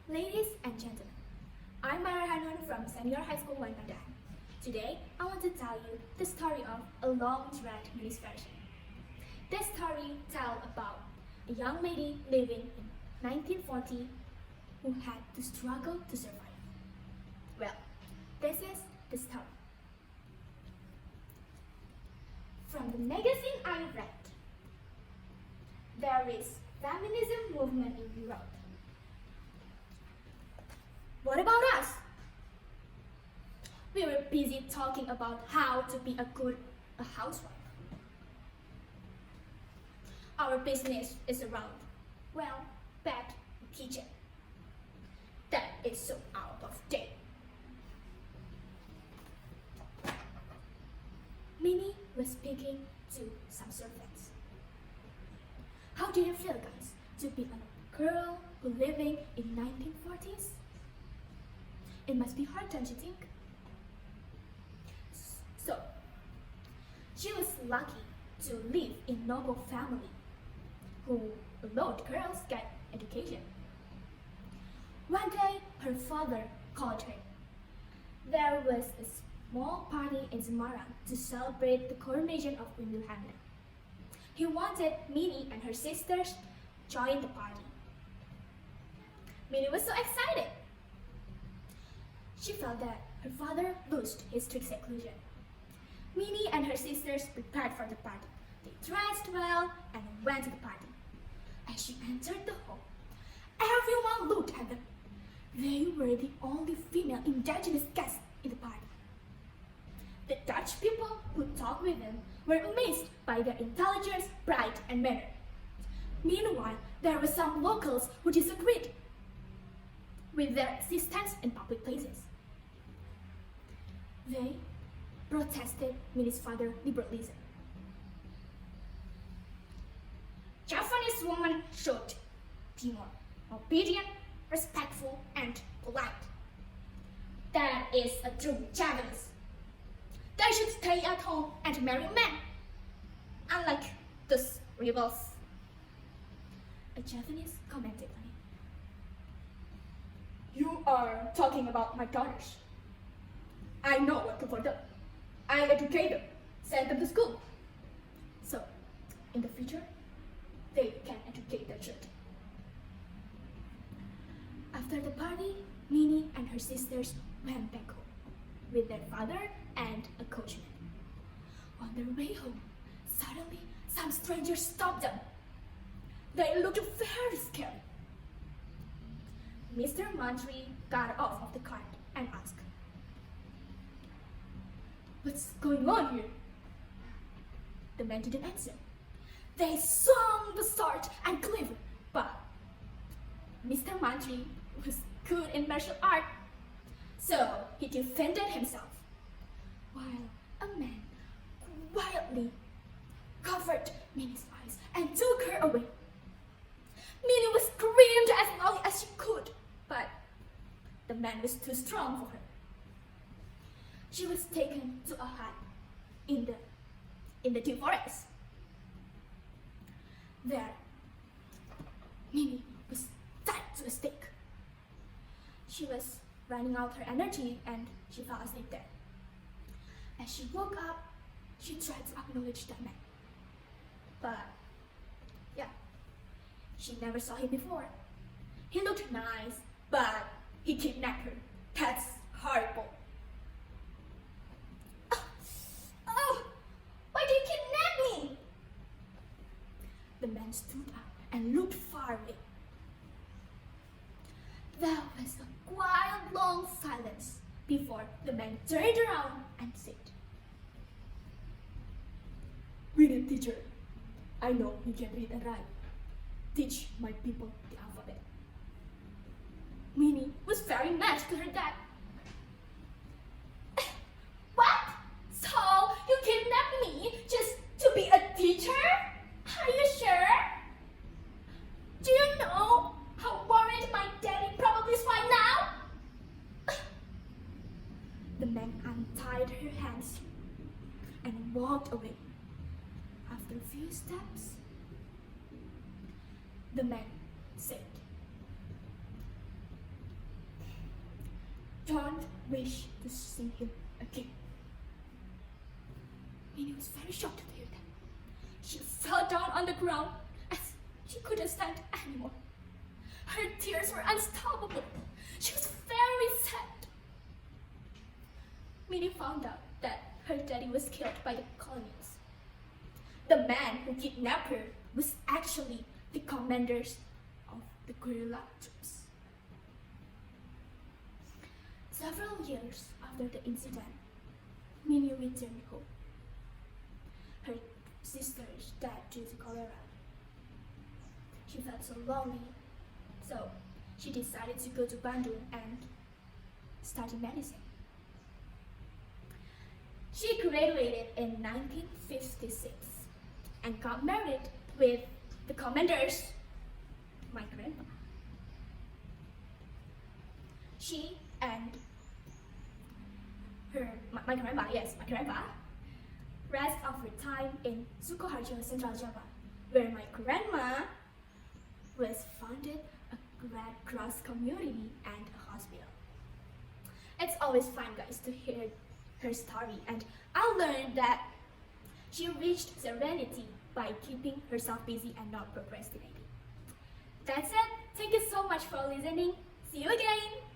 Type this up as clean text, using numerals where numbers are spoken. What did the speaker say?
Ladies and gentlemen, I'm Rayhanun from Senior High School 1 Pandaan. Today, I want to tell you the story of a long-dread misfortune. This story tells about a young lady living in 1940 who had to struggle to survive. Well, this is the story. From the magazine I read, there is feminism movement in Europe. What about us? We were busy talking about how to be a good housewife. Our business is around, well, bed, kitchen. That is so out of date. Minnie was speaking to some servants. How do you feel, guys, to be a girl who living in 1940s? It must be hard, don't you think? So, she was lucky to live in noble family who allowed girls get education. One day, her father called her. There was a small party in Semarang to celebrate the coronation of Rayhanun. He wanted Minnie and her sisters join the party. Minnie was so excited. She felt that her father lost his strict seclusion. Minnie and her sisters prepared for the party. They dressed well and went to the party. As she entered the hall, everyone looked at them. They were the only female indigenous guests in the party. The Dutch people who talked with them were amazed by their intelligence, pride, and manner. Meanwhile, there were some locals who disagreed with their existence in public places. They protested Minnie's father's liberalism. Japanese women should be more obedient, respectful, and polite. That is a true Japanese. They should stay at home and marry men, unlike those rebels. A Japanese commented on it. You are talking about my daughters. I know what to for them. I educate them, send them to school. So, in the future, they can educate their children. After the party, Minnie and her sisters went back home with their father and a coachman. On their way home, suddenly some strangers stopped them. They looked very scary. Mr. Mantri got off of the cart and asked, "What's going on here?" The men didn't answer. They swung the sword and cleaver, but Mr. Mantri was good in martial art, so he defended himself, while a man quietly covered Minnie's eyes and took her away. Minnie was screamed as loud as she could, but the man was too strong for her. She was taken to a hut in the deep forest. There, Minnie was tied to a stake. She was running out her energy and she fell asleep there. As she woke up, she tried to acknowledge that man. But, yeah, she never saw him before. He looked nice, but he kidnapped her. That's horrible. Why did you kidnap me? The man stood up and looked far away. There was a quiet, long silence before the man turned around and said, "Read it, teacher. I know you can read and write. Teach my people the alphabet." Minnie was very mad to hear that. "What? So you kidnapped me just to be a teacher? Are you sure? Do you know how worried my daddy probably is right now?" The man untied her hands and walked away. After a few steps, the man said, don't wish to see him again. Minnie was very shocked to hear that. She fell down on the ground as she couldn't stand anymore. Her tears were unstoppable. She was very sad. Minnie found out that her daddy was killed by the colonials. The man who kidnapped her was actually the commanders of the guerrilla troops. Several years after the incident, Minnie returned home. Her sisters died due to cholera. She felt so lonely, so she decided to go to Pandaan and study medicine. She graduated in 1956 and got married with the commanders, my grandpa. She and my grandpa, rest of her time in Sukoharjo, Central Java, where my grandma was founded a Red Cross community and a hospital. It's always fun, guys, to hear her story, and I learned that she reached serenity by keeping herself busy and not procrastinating. That's it. Thank you so much for listening. See you again.